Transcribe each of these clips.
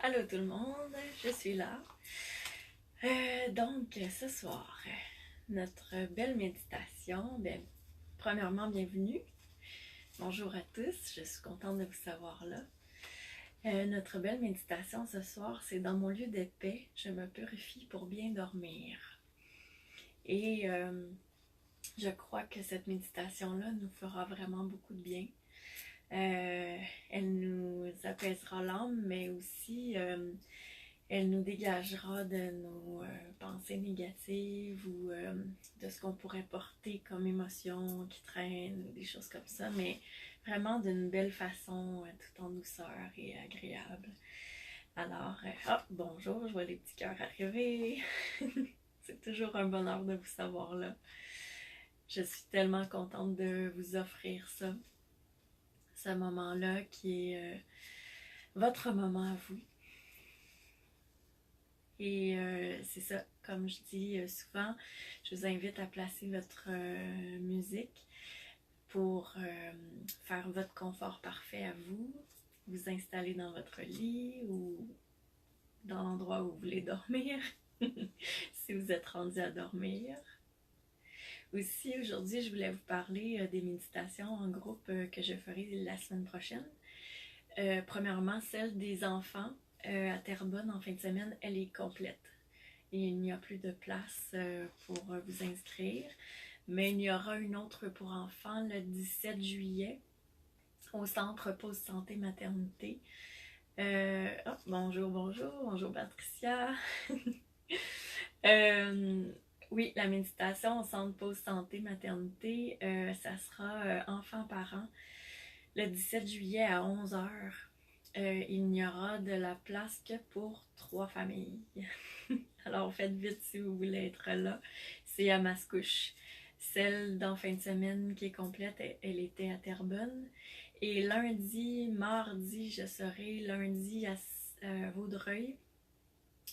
Allô tout le monde, je suis là. Donc ce soir, notre belle méditation. Premièrement, bienvenue. Bonjour à tous, je suis contente de vous savoir là. Notre belle méditation ce soir, c'est dans mon lieu de paix, je me purifie pour bien dormir. Et je crois que cette méditation-là nous fera vraiment beaucoup de bien. Elle nous apaisera l'âme, mais aussi elle nous dégagera de nos pensées négatives ou de ce qu'on pourrait porter comme émotion qui traîne, des choses comme ça, mais vraiment d'une belle façon, tout en douceur et agréable. Alors, bonjour, je vois les petits cœurs arriver. C'est toujours un bonheur de vous savoir là. Je suis tellement contente de vous offrir ça, ce moment-là qui est votre moment à vous. Et c'est ça, comme je dis souvent, je vous invite à placer votre musique pour faire votre confort parfait à vous, vous installer dans votre lit ou dans l'endroit où vous voulez dormir, si vous êtes rendu à dormir. Aussi, aujourd'hui, je voulais vous parler des méditations en groupe que je ferai la semaine prochaine. Premièrement, celle des enfants à Terrebonne en fin de semaine, elle est complète. Et il n'y a plus de place pour vous inscrire. Mais il y aura une autre pour enfants le 17 juillet au Centre Pause Santé Maternité. Bonjour Patricia. Oui, la méditation au Centre Pause Santé Maternité, ça sera enfants-parents le 17 juillet à 11h. Il n'y aura de la place que pour 3 familles. Alors faites vite si vous voulez être là. C'est à Mascouche. Celle d'en fin de semaine qui est complète, elle était à Terrebonne. Et lundi, mardi, je serai lundi à Vaudreuil,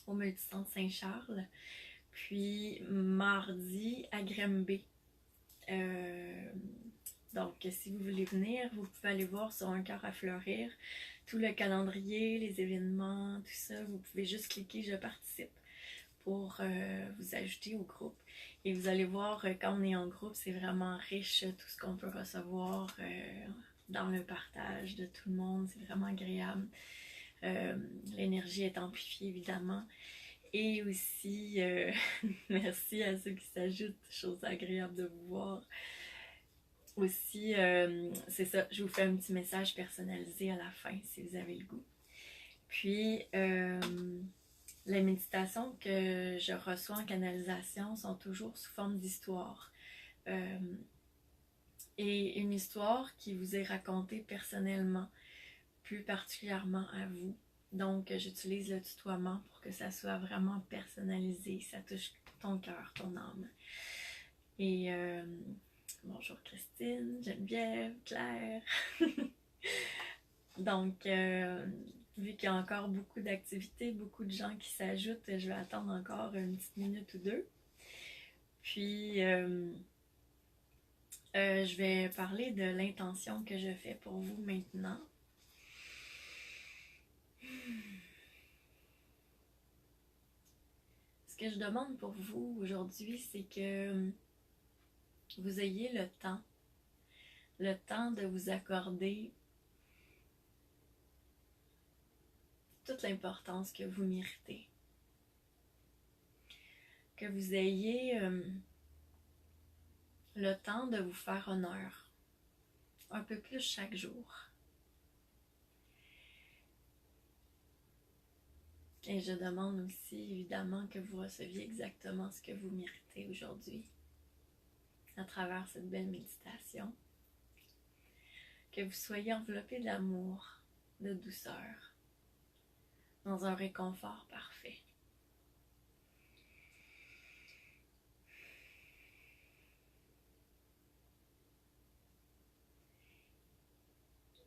au Multicentre Saint-Charles. Puis mardi à Granby. Donc, si vous voulez venir, vous pouvez aller voir sur Un cœur à fleurir tout le calendrier, les événements, tout ça. Vous pouvez juste cliquer « Je participe » pour vous ajouter au groupe. Et vous allez voir, quand on est en groupe, c'est vraiment riche tout ce qu'on peut recevoir dans le partage de tout le monde. C'est vraiment agréable. L'énergie est amplifiée, évidemment. Et aussi, merci à ceux qui s'ajoutent, chose agréable de vous voir. Aussi, c'est ça, je vous fais un petit message personnalisé à la fin si vous avez le goût. Puis, les méditations que je reçois en canalisation sont toujours sous forme d'histoire. Et une histoire qui vous est racontée personnellement, plus particulièrement à vous. Donc, j'utilise le tutoiement pour que ça soit vraiment personnalisé, ça touche ton cœur, ton âme. Et bonjour Christine, Geneviève, Claire. Donc, vu qu'il y a encore beaucoup d'activités, beaucoup de gens qui s'ajoutent, je vais attendre encore une petite minute ou deux. Puis, je vais parler de l'intention que je fais pour vous maintenant. Ce que je demande pour vous aujourd'hui, c'est que vous ayez le temps de vous accorder toute l'importance que vous méritez. Que vous ayez le temps de vous faire honneur, un peu plus chaque jour. Et je demande aussi, évidemment, que vous receviez exactement ce que vous méritez aujourd'hui à travers cette belle méditation. Que vous soyez enveloppé d'amour, de douceur, dans un réconfort parfait.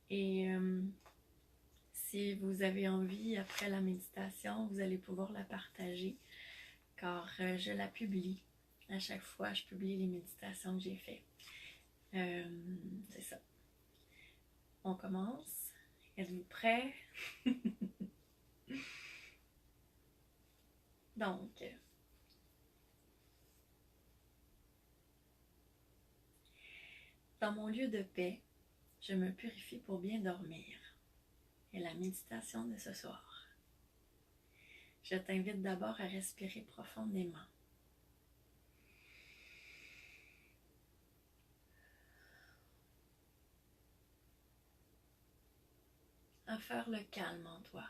Et si vous avez envie, après la méditation, vous allez pouvoir la partager, car je la publie. À chaque fois, je publie les méditations que j'ai faites. C'est ça. On commence. Êtes-vous prêts? Donc, dans mon lieu de paix, je me purifie pour bien dormir. Et la méditation de ce soir. Je t'invite d'abord à respirer profondément. À faire le calme en toi.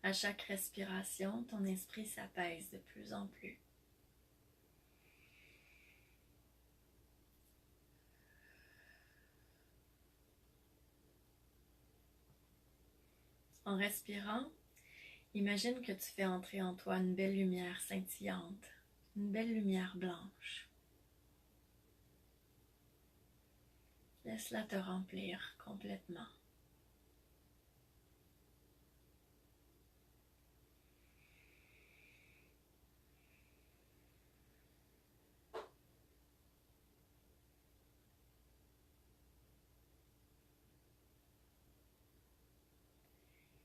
À chaque respiration, ton esprit s'apaise de plus en plus. En respirant, imagine que tu fais entrer en toi une belle lumière scintillante, une belle lumière blanche. Laisse-la te remplir complètement.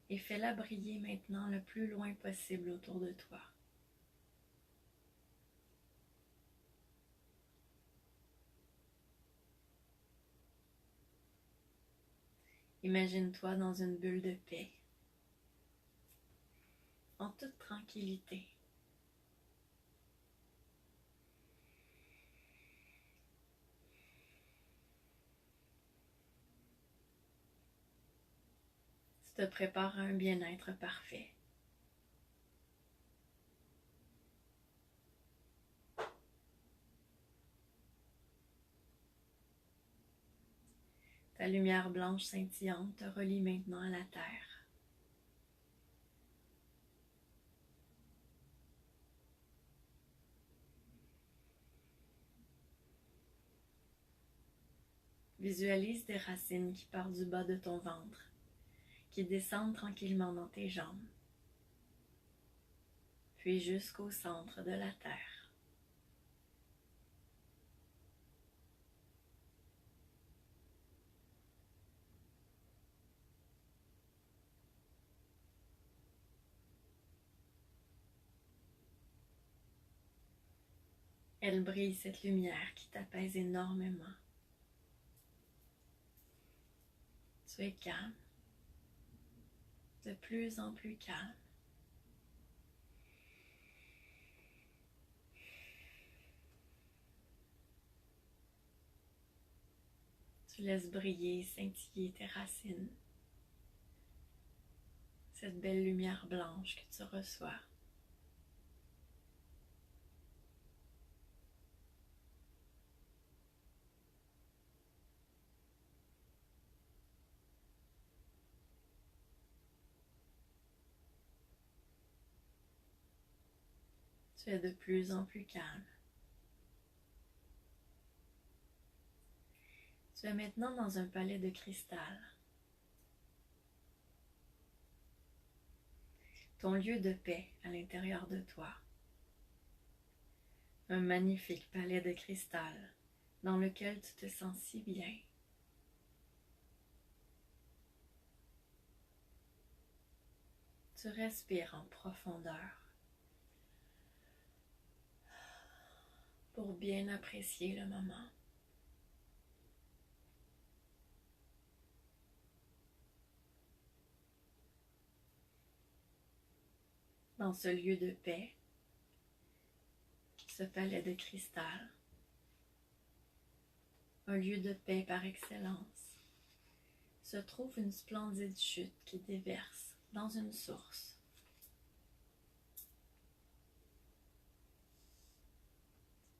Et fais-la briller maintenant le plus loin possible autour de toi. Imagine-toi dans une bulle de paix, en toute tranquillité. Tu te prépares à un bien-être parfait. Ta lumière blanche scintillante te relie maintenant à la terre. Visualise des racines qui partent du bas de ton ventre, qui descendent tranquillement dans tes jambes, puis jusqu'au centre de la terre. Elle brille, cette lumière qui t'apaise énormément. Tu es calme, de plus en plus calme. Tu laisses briller, scintiller tes racines. Cette belle lumière blanche que tu reçois. Tu es de plus en plus calme. Tu es maintenant dans un palais de cristal. Ton lieu de paix à l'intérieur de toi. Un magnifique palais de cristal dans lequel tu te sens si bien. Tu respires en profondeur pour bien apprécier le moment. Dans ce lieu de paix, ce palais de cristal, un lieu de paix par excellence, se trouve une splendide chute qui déverse dans une source.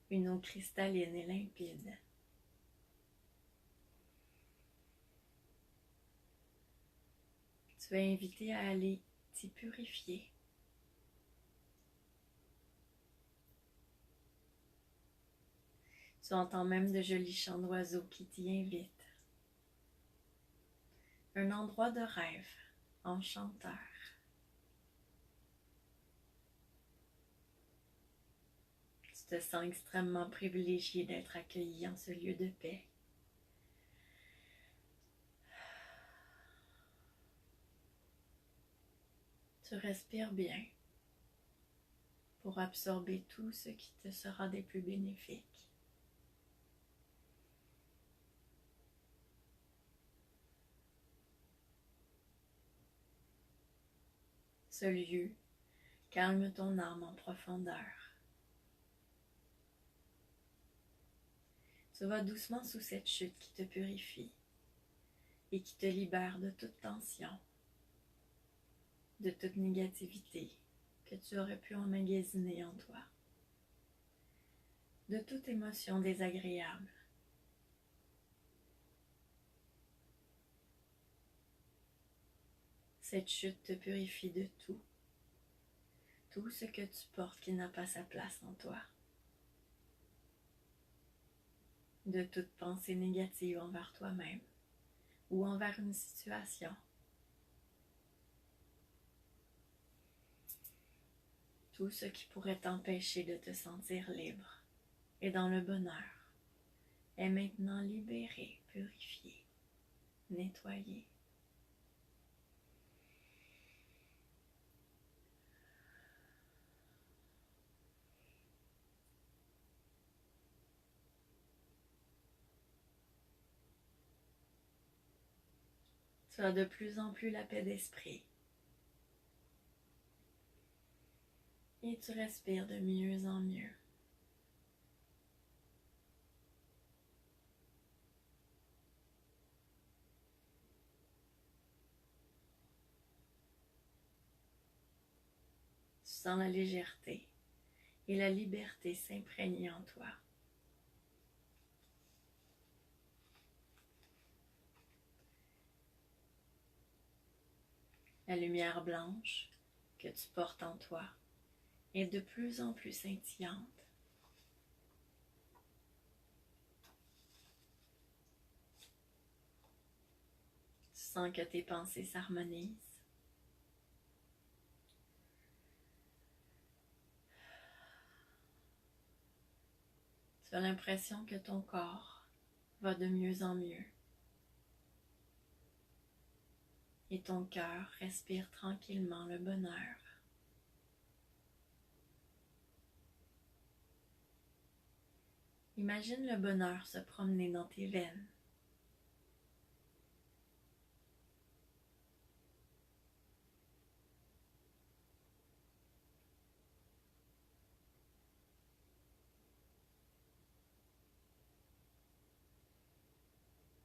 Une eau cristalline et limpide. Tu es invité à aller t'y purifier. Tu entends même de jolis chants d'oiseaux qui t'y invitent. Un endroit de rêve, enchanteur. te sens extrêmement privilégié d'être accueilli en ce lieu de paix. Tu respires bien pour absorber tout ce qui te sera des plus bénéfiques. Ce lieu calme ton âme en profondeur. Tu vas doucement sous cette chute qui te purifie et qui te libère de toute tension, de toute négativité que tu aurais pu emmagasiner en toi, de toute émotion désagréable. Cette chute te purifie de tout ce que tu portes qui n'a pas sa place en toi, de toute pensée négative envers toi-même ou envers une situation. Tout ce qui pourrait t'empêcher de te sentir libre et dans le bonheur est maintenant libéré, purifié, nettoyé. Tu as de plus en plus la paix d'esprit et tu respires de mieux en mieux. Tu sens la légèreté et la liberté s'imprégner en toi. La lumière blanche que tu portes en toi est de plus en plus scintillante. Tu sens que tes pensées s'harmonisent. Tu as l'impression que ton corps va de mieux en mieux. Et ton cœur respire tranquillement le bonheur. Imagine le bonheur se promener dans tes veines.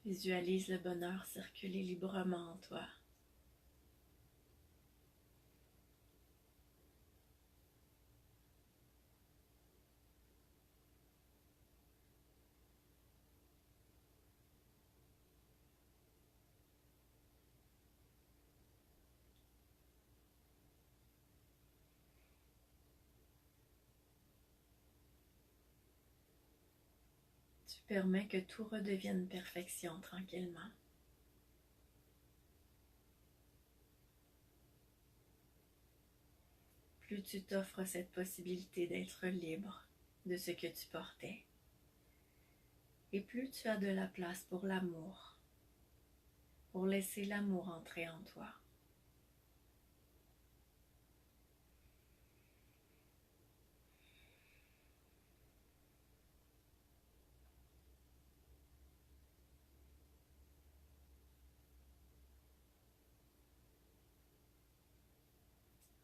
Visualise le bonheur circuler librement en toi. Tu permets que tout redevienne perfection tranquillement. Plus tu t'offres cette possibilité d'être libre de ce que tu portais, et plus tu as de la place pour l'amour, pour laisser l'amour entrer en toi.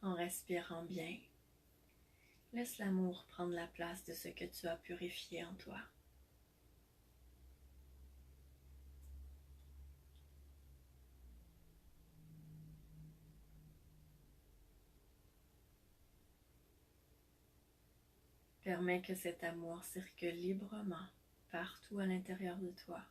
En respirant bien, laisse l'amour prendre la place de ce que tu as purifié en toi. Permets que cet amour circule librement partout à l'intérieur de toi.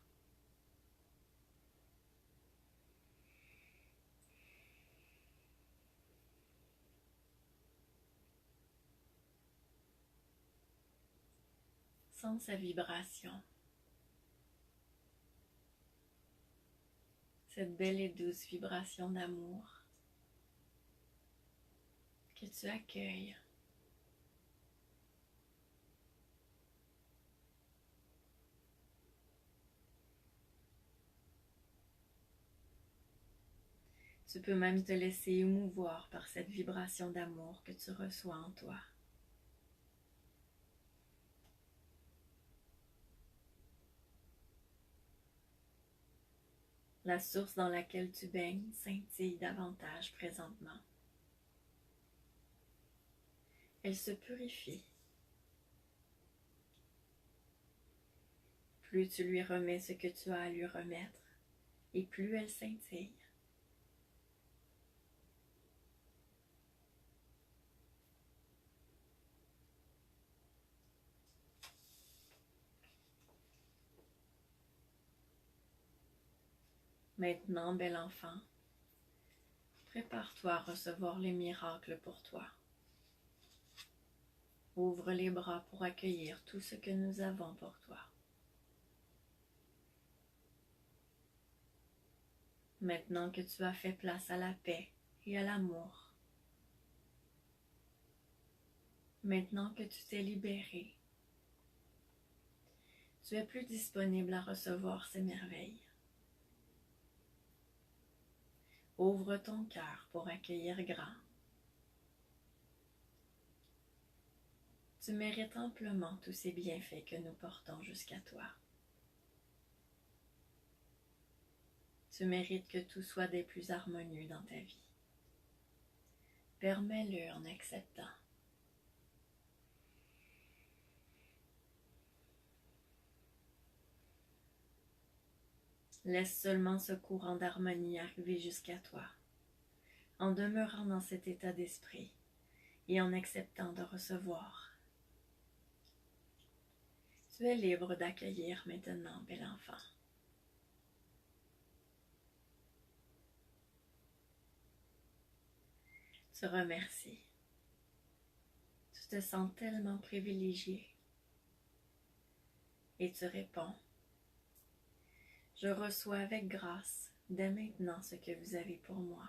Sens sa vibration. Cette belle et douce vibration d'amour que tu accueilles Tu peux même te laisser émouvoir par cette vibration d'amour que tu reçois en toi. La source dans laquelle tu baignes scintille davantage présentement. Elle se purifie. Plus tu lui remets ce que tu as à lui remettre, et plus elle scintille. Maintenant, bel enfant, prépare-toi à recevoir les miracles pour toi. Ouvre les bras pour accueillir tout ce que nous avons pour toi. Maintenant que tu as fait place à la paix et à l'amour, maintenant que tu t'es libéré, tu es plus disponible à recevoir ces merveilles. Ouvre ton cœur pour accueillir grand. Tu mérites amplement tous ces bienfaits que nous portons jusqu'à toi. Tu mérites que tout soit des plus harmonieux dans ta vie. Permets-le en acceptant. Laisse seulement ce courant d'harmonie arriver jusqu'à toi, en demeurant dans cet état d'esprit et en acceptant de recevoir. Tu es libre d'accueillir maintenant, bel enfant. Tu remercies. Tu te sens tellement privilégié. Et tu réponds, je reçois avec grâce dès maintenant ce que vous avez pour moi.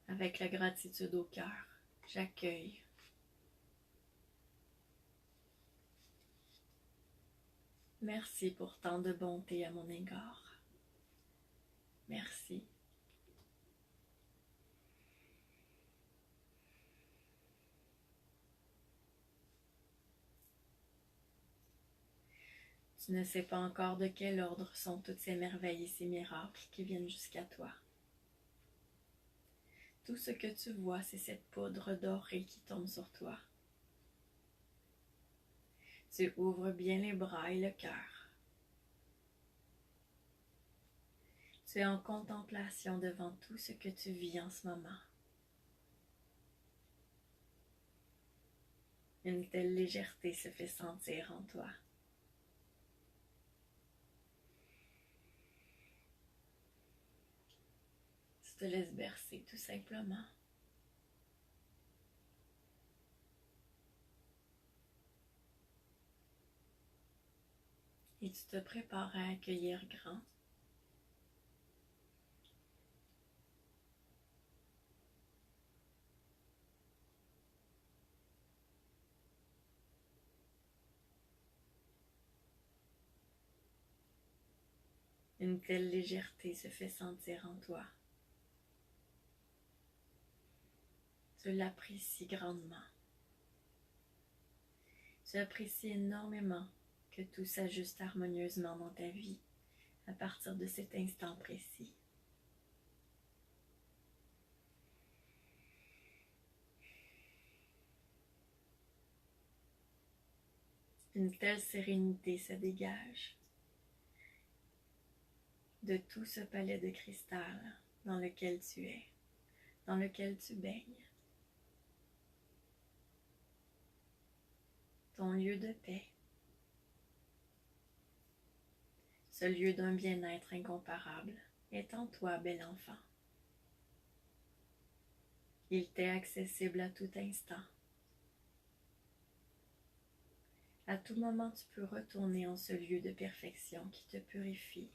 Avec la gratitude au cœur, j'accueille. Merci pour tant de bonté à mon égard. Merci. Tu ne sais pas encore de quel ordre sont toutes ces merveilles et ces miracles qui viennent jusqu'à toi. Tout ce que tu vois, c'est cette poudre dorée qui tombe sur toi. Tu ouvres bien les bras et le cœur. Tu es en contemplation devant tout ce que tu vis en ce moment. Une telle légèreté se fait sentir en toi. Tu te laisses bercer tout simplement. Et tu te prépares à accueillir grand. Une telle légèreté se fait sentir en toi. Tu l'apprécies grandement. Tu apprécies énormément que tout s'ajuste harmonieusement dans ta vie à partir de cet instant précis. Une telle sérénité se dégage de tout ce palais de cristal dans lequel tu es, dans lequel tu baignes. Ton lieu de paix, ce lieu d'un bien-être incomparable, est en toi, bel enfant. Il t'est accessible à tout instant. À tout moment, tu peux retourner en ce lieu de perfection qui te purifie,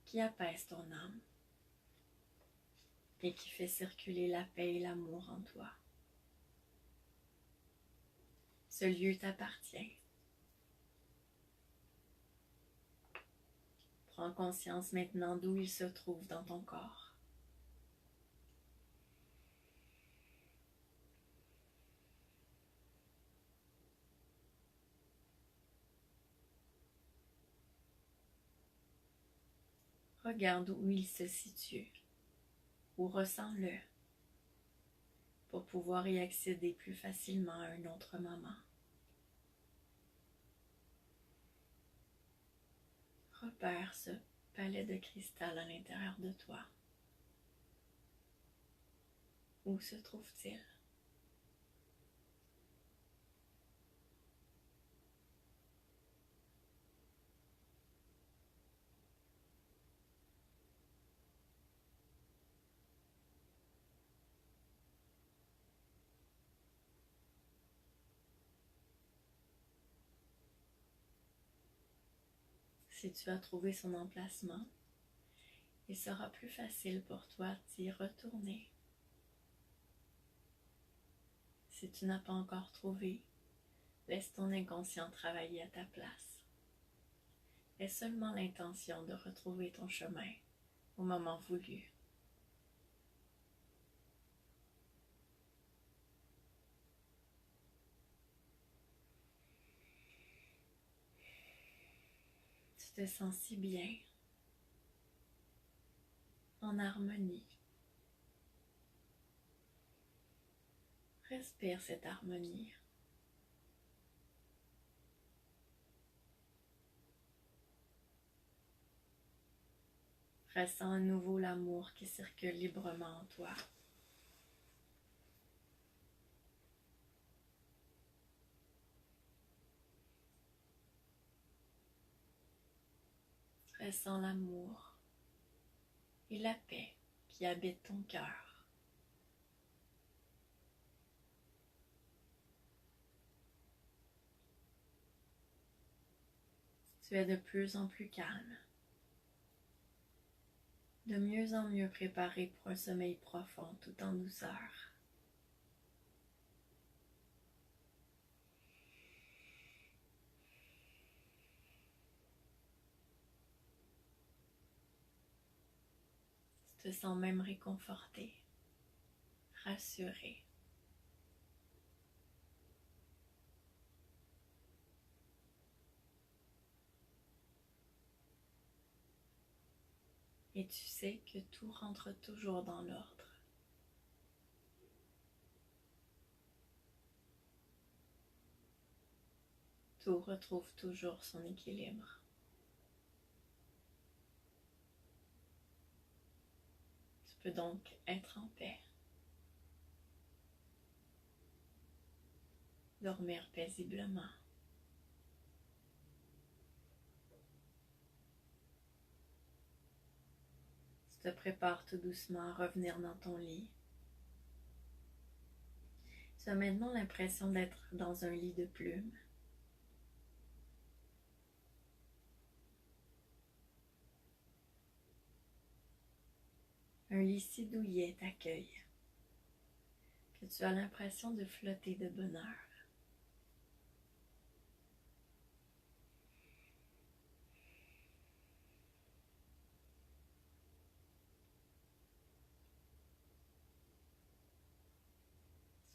qui apaise ton âme et qui fait circuler la paix et l'amour en toi. Ce lieu t'appartient. Prends conscience maintenant d'où il se trouve dans ton corps. Regarde où il se situe, ou ressens-le, pour pouvoir y accéder plus facilement à un autre moment. Repère ce palais de cristal à l'intérieur de toi. Où se trouve-t-il? Si tu as trouvé son emplacement, il sera plus facile pour toi d'y retourner. Si tu n'as pas encore trouvé, laisse ton inconscient travailler à ta place. Aie seulement l'intention de retrouver ton chemin au moment voulu. Tu te sens si bien, en harmonie. Respire cette harmonie. Ressens à nouveau l'amour qui circule librement en toi. Ressens l'amour et la paix qui habitent ton cœur. Tu es de plus en plus calme, de mieux en mieux préparé pour un sommeil profond tout en douceur. Tu te sens même réconforté, rassuré. Et tu sais que tout rentre toujours dans l'ordre. Tout retrouve toujours son équilibre. Tu peux donc être en paix. Dormir paisiblement. Tu te prépares tout doucement à revenir dans ton lit. Tu as maintenant l'impression d'être dans un lit de plumes. Un lit si douillet t'accueille que tu as l'impression de flotter de bonheur.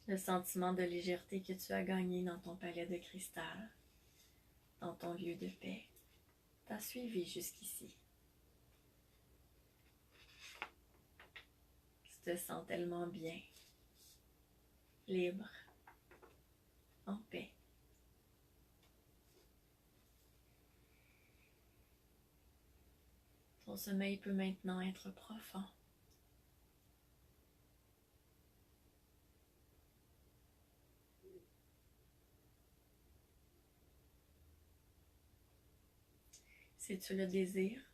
Le sentiment de légèreté que tu as gagné dans ton palais de cristal, dans ton lieu de paix, t'a suivi jusqu'ici. Tu te sens tellement bien, libre, en paix. Ton sommeil peut maintenant être profond. Si tu le désires,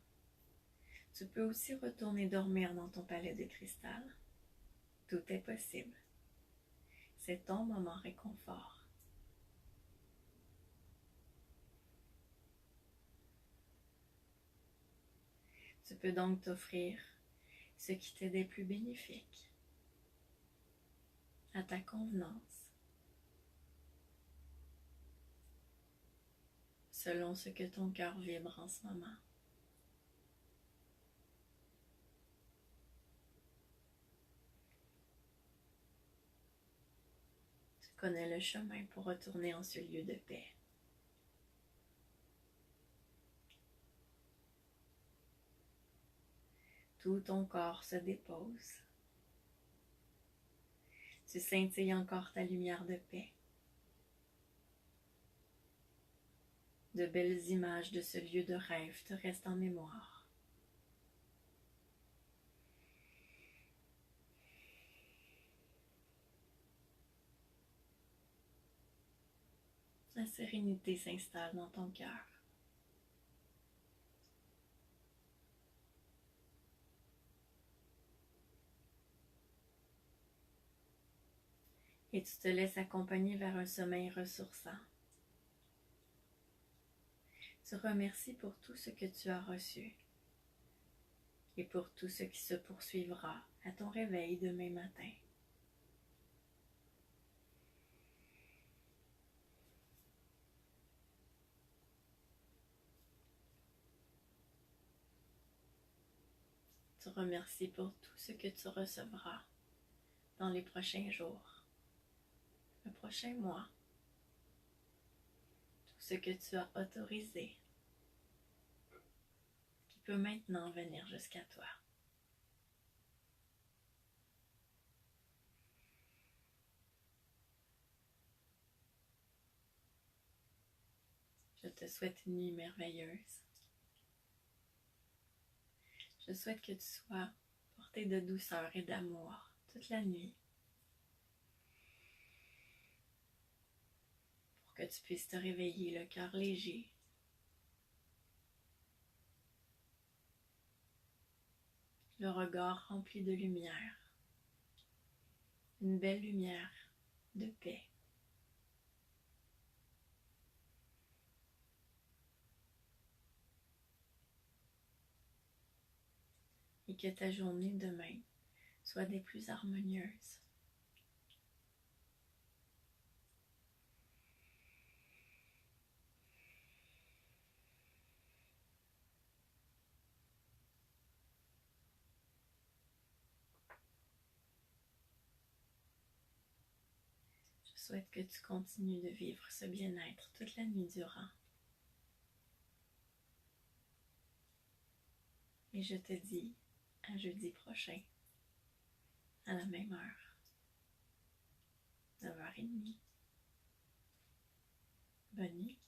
tu peux aussi retourner dormir dans ton palais de cristal. Tout est possible. C'est ton moment réconfort. Tu peux donc t'offrir ce qui t'est plus bénéfique, à ta convenance, selon ce que ton cœur vibre en ce moment. Connais le chemin pour retourner en ce lieu de paix. Tout ton corps se dépose. Tu scintilles encore ta lumière de paix. De belles images de ce lieu de rêve te restent en mémoire. La sérénité s'installe dans ton cœur. Et tu te laisses accompagner vers un sommeil ressourçant. Tu remercies pour tout ce que tu as reçu et pour tout ce qui se poursuivra à ton réveil demain matin. Tu remercies pour tout ce que tu recevras dans les prochains jours, le prochain mois, tout ce que tu as autorisé qui peut maintenant venir jusqu'à toi. Je te souhaite une nuit merveilleuse. Je souhaite que tu sois porté de douceur et d'amour toute la nuit pour que tu puisses te réveiller le cœur léger, le regard rempli de lumière, une belle lumière de paix. Et que ta journée demain soit des plus harmonieuses. Je souhaite que tu continues de vivre ce bien-être toute la nuit durant. Et je te dis à jeudi prochain, à la même heure, 9h30. Bonne nuit.